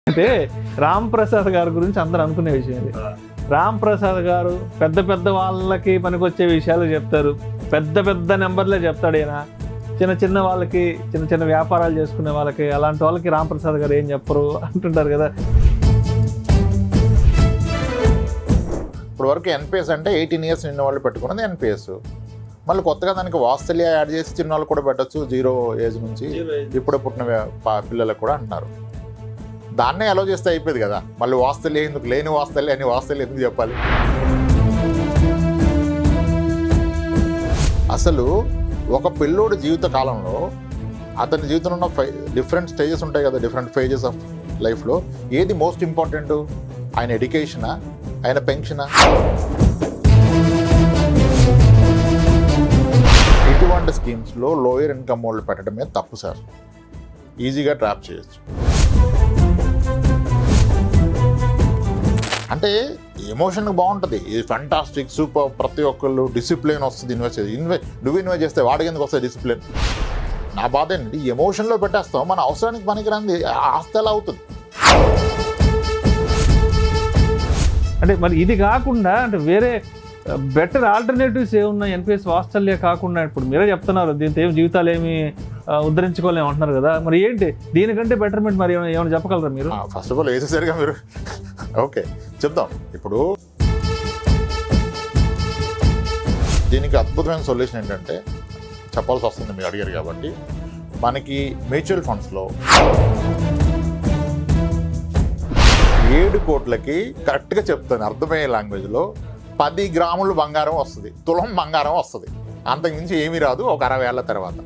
అంటే రామ్ ప్రసాద్ గారి గురించి అందరూ అనుకునే విషయం ఇది. రామ్ ప్రసాద్ గారు పెద్ద పెద్ద వాళ్ళకి పనికొచ్చే విషయాలు చెప్తారు, పెద్ద పెద్ద నెంబర్లే చెప్తాడు. ఈయన చిన్న చిన్న వాళ్ళకి, చిన్న చిన్న వ్యాపారాలు చేసుకునే వాళ్ళకి, అలాంటి వాళ్ళకి రామ్ ప్రసాద్ గారు ఏం చెప్పరు అంటుంటారు కదా. ఇప్పుడు వరకు ఎన్పిఎస్ అంటే 18 years నిన్న వాళ్ళు పెట్టుకున్నది ఎన్పిఎస్. మళ్ళీ కొత్తగా దానికి వాత్సల్య యాడ్ చేసి చిన్న వాళ్ళు కూడా పెట్టచ్చు, 0 age నుంచి ఇప్పుడే పుట్టిన పిల్లలకు కూడా అంటున్నారు. దాన్నే అలో చేస్తే అయిపోయింది కదా. మళ్ళీ వాస్తల్య ఎందుకు, లేని వాస్తల్య అని వాస్తల్య ఎందుకు చెప్పాలి? అసలు ఒక పిల్లోడి జీవిత కాలంలో అతని జీవితంలో ఉన్న డిఫరెంట్ స్టేజెస్ ఉంటాయి కదా, డిఫరెంట్ ఫేజెస్ ఆఫ్ లైఫ్లో ఏది మోస్ట్ ఇంపార్టెంట్? ఆయన ఎడ్యుకేషనా, ఆయన పెన్షనా? ఇటువంటి స్కీమ్స్లో లోయర్ ఇన్కమ్ వాళ్ళు పెట్టడమే తప్పు సార్. ఈజీగా ట్రాప్ చేయొచ్చు. అంటే ఎమోషన్ బాగుంటుంది, ఇది ఫంటాస్టిక్ సూపర్, ప్రతి ఒక్కళ్ళు డిసిప్లిన్ వస్తుంది. నువ్వు ఇన్వెస్ట్ చేస్తే వాడికి ఎందుకు వస్తుంది డిసిప్లిన్? నా బాధ ఏంటి, ఎమోషన్లో పెట్టేస్తాం, మన అవసరానికి పనికిరాంది ఆస్తి ఎలా అవుతుంది? అంటే మరి ఇది కాకుండా అంటే వేరే బెటర్ ఆల్టర్నేటివ్స్ ఏమున్నాయి? ఎన్పిఎస్ వాత్సల్య కాకుండా ఇప్పుడు మీరే చెప్తున్నారు దీంతో ఏం జీవితాలు ఏమి ఉద్ధరించుకోలేము అంటున్నారు కదా, మరి ఏంటి దీనికంటే బెటర్మెంట్? మరి ఏమైనా చెప్పగలరా మీరు? ఫస్ట్ ఆఫ్ ఆల్ వేసేసరిగా మీరు ఓకే చెప్దాం. ఇప్పుడు దీనికి అద్భుతమైన సొల్యూషన్ ఏంటంటే చెప్పాల్సి వస్తుంది, మీరు అడిగారు కాబట్టి. మనకి మ్యూచువల్ ఫండ్స్లో 7 కోట్లకి కరెక్ట్గా చెప్తాను అర్థమయ్యే లాంగ్వేజ్లో 10 గ్రాములు బంగారం వస్తుంది, తులం బంగారం వస్తుంది. అంతకుమించి ఏమీ రాదు ఒక 60 ఏళ్ళ తర్వాత.